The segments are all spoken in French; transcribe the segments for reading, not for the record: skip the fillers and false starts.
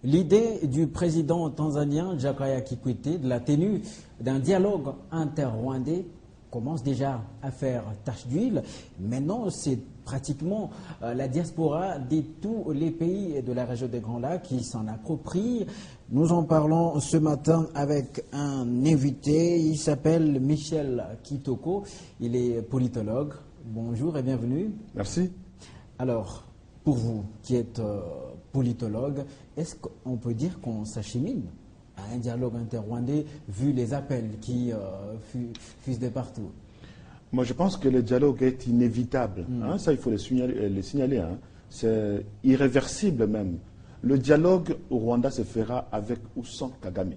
L'idée du président tanzanien Jakaya Kikwete de la tenue d'un dialogue inter-rwandais commence déjà à faire tache d'huile. Maintenant, c'est pratiquement la diaspora de tous les pays de la région des Grands Lacs qui s'en approprie. Nous en parlons ce matin avec un invité. Il s'appelle Michel Kitoko. Il est politologue. Bonjour et bienvenue. Merci. Alors, pour vous qui êtes politologue, est-ce qu'on peut dire qu'on s'achemine à un dialogue inter-rwandais vu les appels qui fusent de partout? Moi, je pense que le dialogue est inévitable. Hein, ça, il faut le signaler. Hein. C'est irréversible même. Le dialogue au Rwanda se fera avec ou sans Kagame.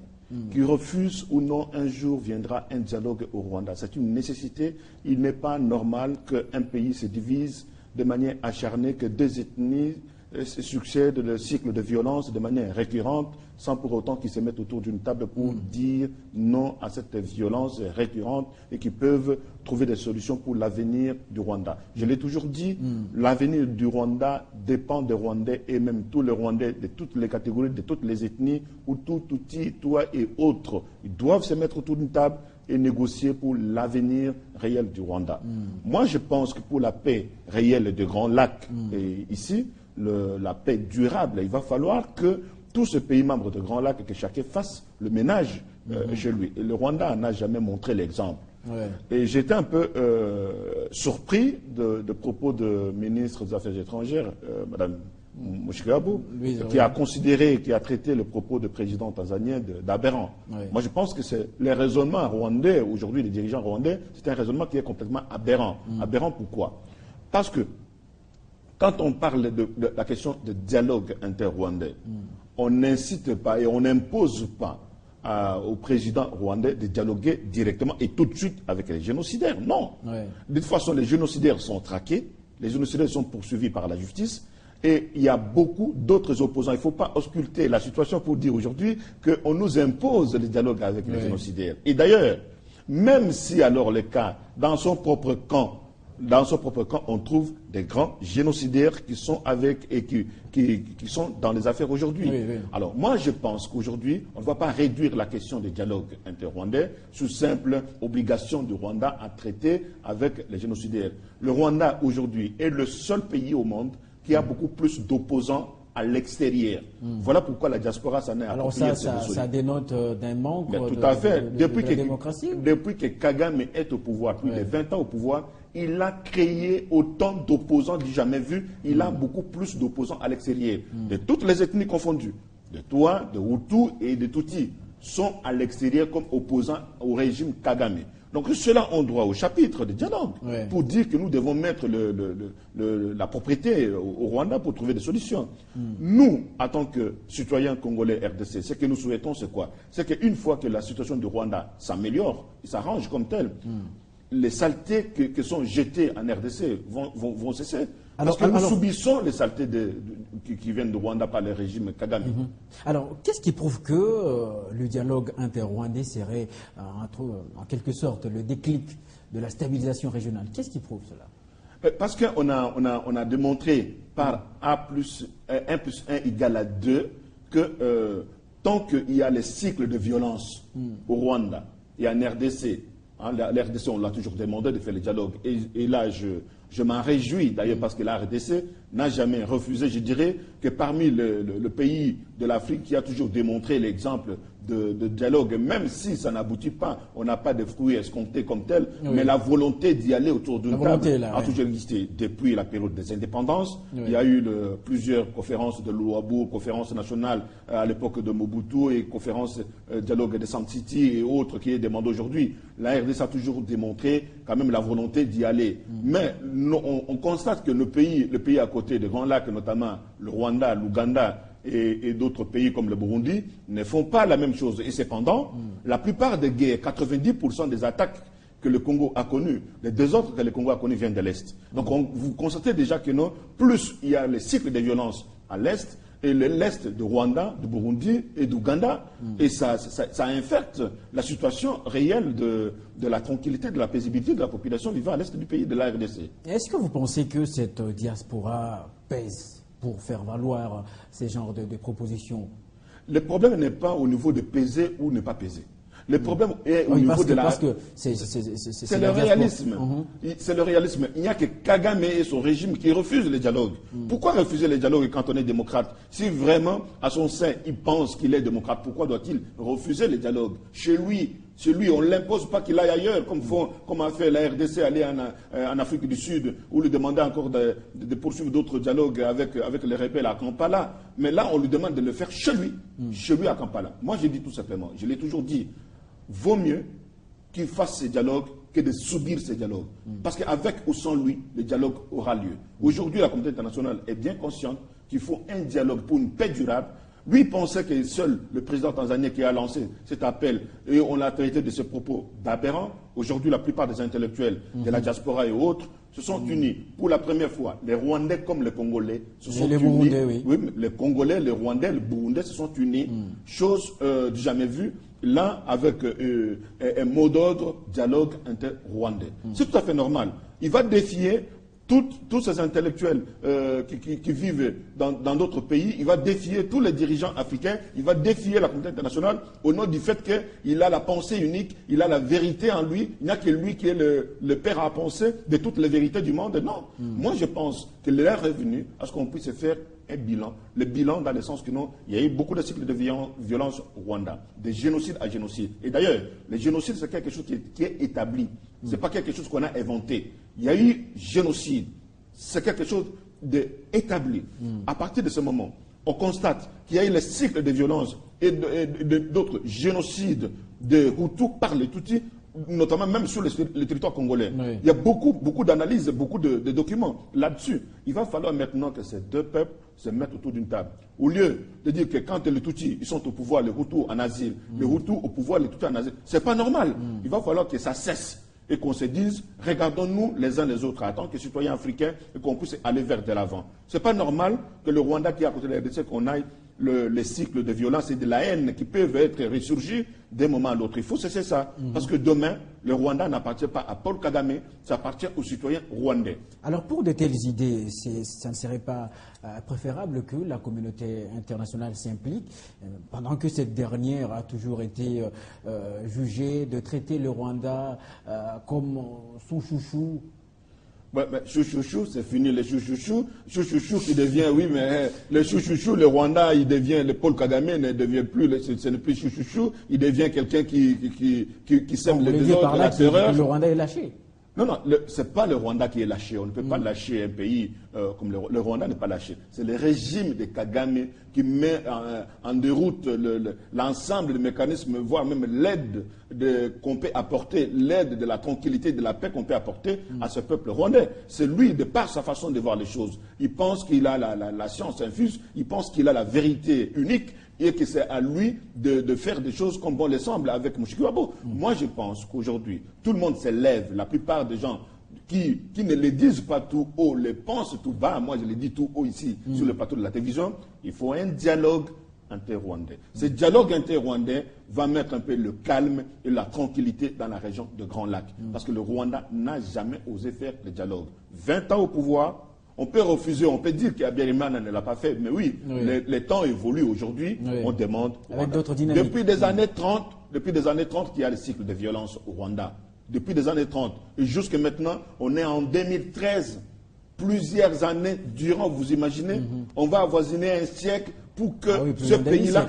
Qui refuse ou non, un jour viendra un dialogue au Rwanda. C'est une nécessité. Il n'est pas normal qu'un pays se divise de manière acharnée, que deux ethnies succèdent le cycle de violence de manière récurrente, sans pour autant qu'ils se mettent autour d'une table pour dire non à cette violence récurrente et qui peuvent trouver des solutions pour l'avenir du Rwanda. Je l'ai toujours dit, l'avenir du Rwanda dépend des Rwandais et même tous les Rwandais de toutes les catégories, de toutes les ethnies, Hutu, Tutsi, Toi et autres. Ils doivent se mettre autour d'une table et négocier pour l'avenir réel du Rwanda. Moi, je pense que pour la paix réelle des Grands Lacs, et ici, la paix durable, il va falloir que tous ces pays membres de Grands Lacs, que chacun fasse le ménage chez lui. Et le Rwanda n'a jamais montré l'exemple. Ouais. Et j'étais un peu surpris de propos de ministre des Affaires étrangères, Mme Mushikiwabo, qui a considéré, qui a traité le propos du président tanzanien d'aberrant. Ouais. Moi, je pense que c'est le raisonnement rwandais, aujourd'hui, les dirigeants rwandais, c'est un raisonnement qui est complètement aberrant. Aberrant pourquoi? Parce que quand on parle de la question de dialogue inter-rwandais, on n'incite pas et on n'impose pas au président rwandais de dialoguer directement et tout de suite avec les génocidaires. Non. Ouais. De toute façon, les génocidaires sont traqués, les génocidaires sont poursuivis par la justice et il y a beaucoup d'autres opposants. Il ne faut pas ausculter la situation pour dire aujourd'hui qu'on nous impose le dialogue avec les génocidaires. Et d'ailleurs, même si alors le cas, dans son propre camp, on trouve des grands génocidaires qui sont avec et qui sont dans les affaires aujourd'hui. Oui, oui. Alors, moi, je pense qu'aujourd'hui, on ne va pas réduire la question des dialogues inter-rwandais sous simple obligation du Rwanda à traiter avec les génocidaires. Le Rwanda, aujourd'hui, est le seul pays au monde qui a beaucoup plus d'opposants à l'extérieur. Voilà pourquoi la diaspora s'en est appropriée. Alors ça dénote d'un manque de démocratie. Depuis que Kagame est au pouvoir, plus de 20 ans au pouvoir, il a créé autant d'opposants du jamais vu. Il a beaucoup plus d'opposants à l'extérieur. De toutes les ethnies confondues, de Toi, de Hutu et de Tutsi, sont à l'extérieur comme opposants au régime Kagame. Donc cela ont droit au chapitre de dialogue pour dire que nous devons mettre la propriété au Rwanda pour trouver des solutions. Nous, en tant que citoyens congolais RDC, ce que nous souhaitons, c'est quoi? C'est qu'une fois que la situation du Rwanda s'améliore, il s'arrange comme tel, les saletés qui sont jetées en RDC vont cesser. Parce que nous subissons les saletés qui viennent de Rwanda par le régime Kagame. Alors, qu'est-ce qui prouve que le dialogue inter-rwandais serait en quelque sorte le déclic de la stabilisation régionale? Qu'est-ce qui prouve cela? Parce qu'on a démontré par 1 plus 1 égale à 2 que tant qu'il y a les cycles de violence au Rwanda et en RDC, la RDC, on l'a toujours demandé de faire le dialogue. Et là, je m'en réjouis d'ailleurs parce que la RDC n'a jamais refusé. Je dirais que parmi le pays de l'Afrique qui a toujours démontré l'exemple de dialogue, même si ça n'aboutit pas, on n'a pas de fruits escomptés comme tel, mais la volonté d'y aller autour d'une table a toujours existé. Depuis la période des indépendances, il y a eu plusieurs conférences de Luabu, conférences nationales à l'époque de Mobutu et conférences dialogue de Samtiti et autres qui est demandé aujourd'hui. La RDC a toujours démontré quand même la volonté d'y aller. Mais on constate que le pays à côté des Grands Lacs, notamment le Rwanda, l'Ouganda, et d'autres pays comme le Burundi ne font pas la même chose. Et cependant, la plupart des guerres, 90% des attaques que le Congo a connues, les désordres que le Congo a connus viennent de l'Est. Donc vous constatez déjà que non, plus il y a les cycles de violence à l'Est, et l'Est de Rwanda, de Burundi et d'Ouganda, et ça infecte la situation réelle de la tranquillité, de la paisibilité de la population vivant à l'Est du pays, de la RDC. Est-ce que vous pensez que cette diaspora pèse pour faire valoir ces genres de propositions? Le problème n'est pas au niveau de peser ou ne pas peser. Le problème est au niveau de la... Parce que c'est le réalisme. C'est le réalisme. Il n'y a que Kagame et son régime qui refusent le dialogue. Pourquoi refuser le dialogue quand on est démocrate? Si vraiment, à son sein, il pense qu'il est démocrate, pourquoi doit-il refuser le dialogue? Chez lui, on ne l'impose pas qu'il aille ailleurs, comme a fait la RDC aller en Afrique du Sud, ou lui demander encore de poursuivre d'autres dialogues avec les rebelles à Kampala. Mais là, on lui demande de le faire chez lui à Kampala. Moi, je dis tout simplement, je l'ai toujours dit, vaut mieux qu'il fasse ces dialogues que de subir ces dialogues. Parce qu'avec ou sans lui, le dialogue aura lieu. Aujourd'hui, la communauté internationale est bien consciente qu'il faut un dialogue pour une paix durable. Lui pensait que seul le président tanzanien qui a lancé cet appel, et on l'a traité de ses propos d'aberrant. Aujourd'hui, la plupart des intellectuels de la diaspora et autres se sont unis. Pour la première fois, les Rwandais comme les Congolais se sont unis. Burundais, oui. Oui, les Congolais, les Rwandais, les Burundais se sont unis. Chose du jamais vue. Là, avec un mot d'ordre, dialogue inter-rwandais. C'est tout à fait normal. Il va défier tous ces intellectuels qui vivent dans d'autres pays, il va défier tous les dirigeants africains, il va défier la communauté internationale au nom du fait qu'il a la pensée unique, il a la vérité en lui, il n'y a que lui qui est le père à penser de toutes les vérités du monde. Non. Moi, je pense que l'heure est venue à ce qu'on puisse faire un bilan. Le bilan dans le sens que non, il y a eu beaucoup de cycles de violence au Rwanda, de génocide à génocide. Et d'ailleurs, le génocide, c'est quelque chose qui est établi. Ce n'est pas quelque chose qu'on a inventé. Il y a eu génocide. C'est quelque chose d'établi. À partir de ce moment, on constate qu'il y a eu les cycles de violence et d'autres génocides de Hutus par les Tutsis, notamment même sur le territoire congolais. Oui. Il y a beaucoup d'analyses, beaucoup de documents là-dessus. Il va falloir maintenant que ces deux peuples se mettent autour d'une table. Au lieu de dire que quand les Tutsis ils sont au pouvoir, les Hutus en asile, les Hutus au pouvoir, les Tutsis en asile, c'est pas normal. Il va falloir que ça cesse et qu'on se dise, regardons-nous les uns les autres en tant que citoyens africains et qu'on puisse aller vers de l'avant. C'est pas normal que le Rwanda qui est à côté de la RDC, qu'on aille les cycles de violence et de la haine qui peuvent être ressurgis d'un moment à l'autre. Il faut cesser ça. Parce que demain, le Rwanda n'appartient pas à Paul Kagame, ça appartient aux citoyens rwandais. Alors pour de telles idées, ça ne serait pas préférable que la communauté internationale s'implique, pendant que cette dernière a toujours été jugée de traiter le Rwanda comme son chouchou? Chouchou, c'est fini, le chouchou qui devient, oui, mais le chouchou, le Rwanda, il devient, le Paul Kagame ne devient plus, ce n'est plus chouchou, il devient quelqu'un qui sème le désordre, la terreur. Le Rwanda est lâché. Non, ce n'est pas le Rwanda qui est lâché. On ne peut pas lâcher un pays comme le Rwanda n'est pas lâché. C'est le régime de Kagame qui met en déroute l'ensemble des mécanismes, voire même l'aide qu'on peut apporter, l'aide de la tranquillité, de la paix qu'on peut apporter à ce peuple rwandais. C'est lui, de par sa façon de voir les choses. Il pense qu'il a la science infuse, il pense qu'il a la vérité unique, et que c'est à lui de faire des choses comme bon les semble avec Mushikiwabo. Moi, je pense qu'aujourd'hui, tout le monde se lève, la plupart des gens qui ne le disent pas tout haut, le pensent tout bas, moi je le dis tout haut ici, sur le plateau de la télévision, il faut un dialogue inter-rwandais. Ce dialogue inter-rwandais va mettre un peu le calme et la tranquillité dans la région de Grand Lac. Parce que le Rwanda n'a jamais osé faire le dialogue. 20 ans au pouvoir, on peut refuser, on peut dire qu'Abiyarimana ne l'a pas fait, mais oui. Les temps évoluent aujourd'hui, on demande. Avec d'autres dynamiques. Depuis des années 30 qu'il y a le cycle de violence au Rwanda. Depuis des années 30. Et jusqu'à maintenant, on est en 2013. Plusieurs années durant, vous imaginez, on va avoisiner un siècle pour que ce pays-là,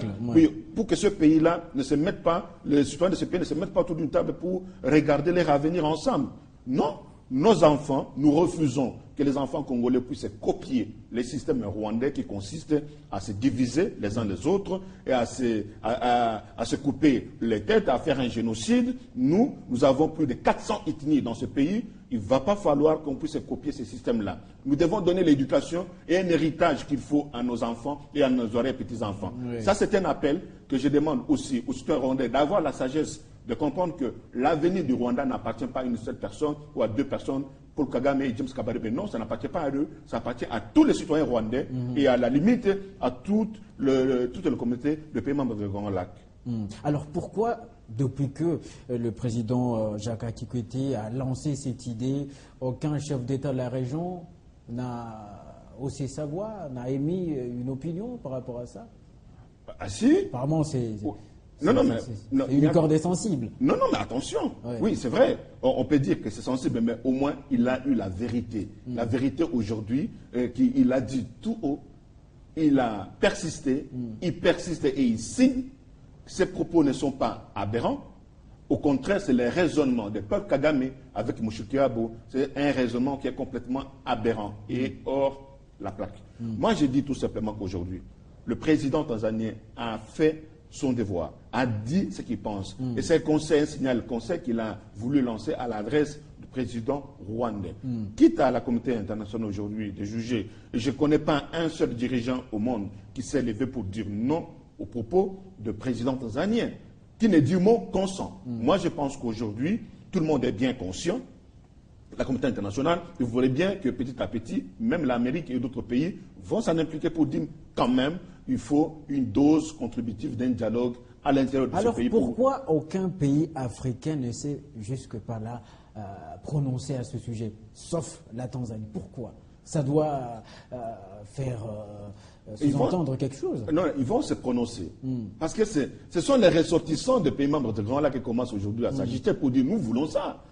pour que ce pays-là ne se mette pas, les citoyens de ce pays ne se mettent pas autour d'une table pour regarder leur avenir ensemble. Non. Nos enfants, nous refusons que les enfants congolais puissent copier les systèmes rwandais qui consistent à se diviser les uns les autres et à se couper les têtes, à faire un génocide. Nous avons plus de 400 ethnies dans ce pays. Il ne va pas falloir qu'on puisse copier ces systèmes-là. Nous devons donner l'éducation et un héritage qu'il faut à nos enfants et à nos petits-enfants. Oui. Ça, c'est un appel que je demande aussi aux citoyens rwandais d'avoir la sagesse de comprendre que l'avenir du Rwanda n'appartient pas à une seule personne ou à deux personnes, Paul Kagame et James Kabarebe. Non, ça n'appartient pas à eux, ça appartient à tous les citoyens rwandais et à la limite à toute la communauté de pays membres de Grand Lac. Alors pourquoi, depuis que le président Jaka Kikwete a lancé cette idée, aucun chef d'État de la région n'a haussé sa voix, n'a émis une opinion par rapport à ça? Ah si. Apparemment, c'est une corde sensible. Non, non, mais attention. Ouais. Oui, c'est vrai. On peut dire que c'est sensible, mais au moins, il a eu la vérité. La vérité aujourd'hui, il a dit tout haut, il a persisté, il persiste et il signe. Ses propos ne sont pas aberrants. Au contraire, c'est le raisonnement de Paul Kagame avec Mushikiwabo. C'est un raisonnement qui est complètement aberrant et hors la plaque. Moi, je dis tout simplement qu'aujourd'hui, le président tanzanien a fait son devoir, a dit ce qu'il pense. Et c'est un signal conseil qu'il a voulu lancer à l'adresse du président rwandais. Quitte à la communauté internationale aujourd'hui de juger, et je ne connais pas un seul dirigeant au monde qui s'est levé pour dire non aux propos du président tanzanien, qui ne dit mot consent. Moi, je pense qu'aujourd'hui, tout le monde est bien conscient, la communauté internationale, et vous voyez bien que petit à petit, même l'Amérique et d'autres pays vont s'en impliquer pour dire quand même, il faut une dose contributive d'un dialogue à l'intérieur de ce pays. Alors pourquoi aucun pays africain ne s'est jusque pas là prononcé à ce sujet, sauf la Tanzanie? Pourquoi? Ça doit faire sous-entendre quelque chose. Non, ils vont se prononcer. Parce que ce sont les ressortissants des pays membres de Grand Lac qui commencent aujourd'hui à s'agiter pour dire nous voulons ça.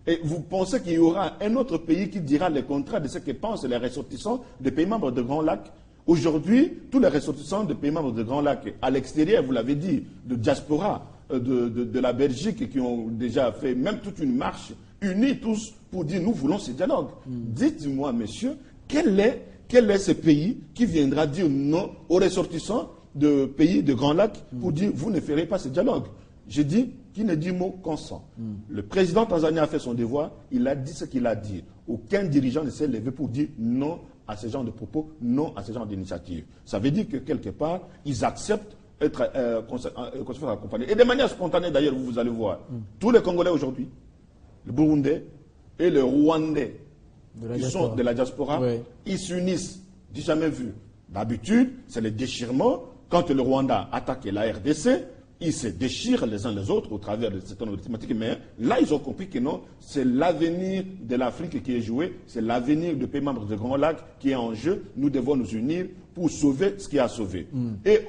Et vous pensez qu'il y aura un autre pays qui dira le contraire de ce que pensent les ressortissants des pays membres de Grand Lac? Aujourd'hui, tous les ressortissants des pays membres de Grand Lac, à l'extérieur, vous l'avez dit, de diaspora, de la Belgique, qui ont déjà fait même toute une marche, unis tous pour dire nous voulons ce dialogue. Dites-moi, messieurs, quel est ce pays qui viendra dire non aux ressortissants de pays de Grand Lac pour dire vous ne ferez pas ce dialogue? Je dis qui ne dit mot consent. Le président tanzanien a fait son devoir, il a dit ce qu'il a dit. Aucun dirigeant ne s'est levé pour dire non à ce genre de propos, non à ce genre d'initiative. Ça veut dire que quelque part, ils acceptent être accompagnés. Et de manière spontanée d'ailleurs, vous allez voir, tous les Congolais aujourd'hui, le Burundais et le Rwandais, qui sont de la diaspora, ils s'unissent, du jamais vu. D'habitude, c'est le déchirement. Quand le Rwanda attaque la RDC, ils se déchirent les uns les autres au travers de certaines thématiques. Mais là, ils ont compris que non, c'est l'avenir de l'Afrique qui est joué, c'est l'avenir des pays membres de Grand Lac qui est en jeu. Nous devons nous unir pour sauver ce qui a sauvé. Et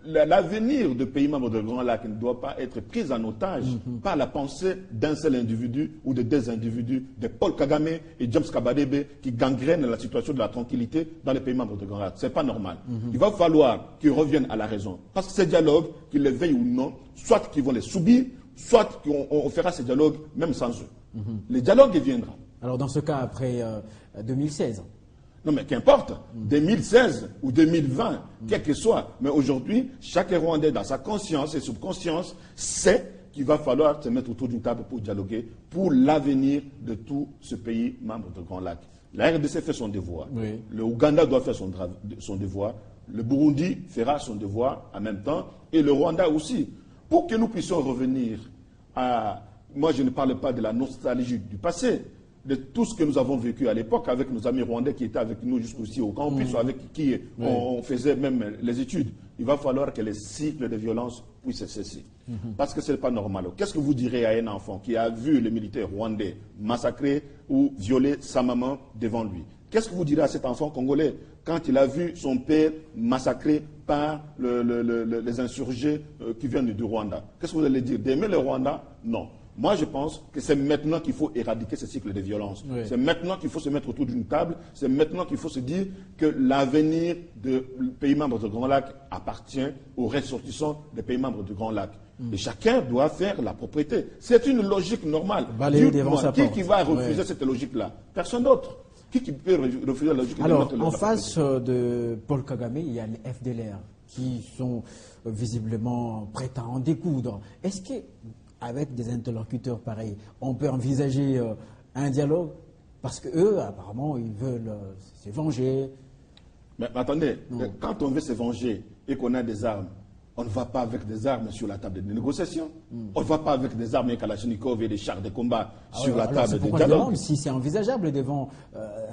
l'avenir des pays membres de Grand Lac ne doit pas être pris en otage par la pensée d'un seul individu ou de deux individus, de Paul Kagame et James Kabadebe, qui gangrènent la situation de la tranquillité dans les pays membres de Grand Lac. Ce n'est pas normal. Il va falloir qu'ils reviennent à la raison. Parce que ces dialogues, qu'ils les veillent ou non, soit qu'ils vont les subir, soit qu'on fera ces dialogues même sans eux. Le dialogue viendra. Alors dans ce cas, après 2016 non, mais qu'importe, 2016 ou 2020, quel que soit. Mais aujourd'hui, chaque Rwandais, dans sa conscience et subconscience, sait qu'il va falloir se mettre autour d'une table pour dialoguer pour l'avenir de tout ce pays membre de Grand Lac. La RDC fait son devoir. Oui. Le Ouganda doit faire son devoir. Le Burundi fera son devoir en même temps. Et le Rwanda aussi. Pour que nous puissions revenir à... Moi, je ne parle pas de la nostalgie du passé, de tout ce que nous avons vécu à l'époque avec nos amis rwandais qui étaient avec nous jusqu'aussi au campus, avec qui on faisait même les études. Il va falloir que les cycles de violence puissent cesser. Parce que ce n'est pas normal. Qu'est-ce que vous direz à un enfant qui a vu les militaires rwandais massacrer ou violer sa maman devant lui? Qu'est-ce que vous direz à cet enfant congolais quand il a vu son père massacré par les insurgés qui viennent du Rwanda? Qu'est-ce que vous allez dire? D'aimer le Rwanda? Non. Moi, je pense que c'est maintenant qu'il faut éradiquer ce cycle de violence. Oui. C'est maintenant qu'il faut se mettre autour d'une table. C'est maintenant qu'il faut se dire que l'avenir des pays membres de Grand Lac appartient aux ressortissants des pays membres du Grand Lac. Et chacun doit faire la propriété. C'est une logique normale. Qui va refuser cette logique-là? Personne d'autre. Qui peut refuser la logique? Alors, en face de Paul Kagame, il y a les FDLR qui sont visiblement prêts à en découdre. Est-ce que avec des interlocuteurs pareils, on peut envisager un dialogue? Parce qu'eux, apparemment, ils veulent se venger. Mais attendez, quand on veut se venger et qu'on a des armes, on ne va pas avec des armes sur la table de négociation. On ne va pas avec des armes et Kalachnikov et des chars de combat sur la table de dialogue. Je demande si c'est envisageable devant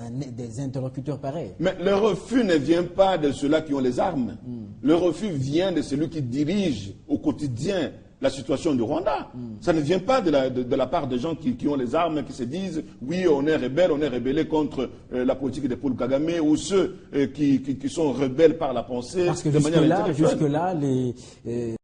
des interlocuteurs pareils. Mais le refus ne vient pas de ceux-là qui ont les armes. Le refus vient de celui qui dirige au quotidien la situation du Rwanda. Ça ne vient pas de la part des gens qui ont les armes, qui se disent oui, on est rebelle, on est rebellé contre la politique de Paul Kagame, ou ceux qui sont rebelles par la pensée. Parce que de manière intellectuelle. jusque-là, les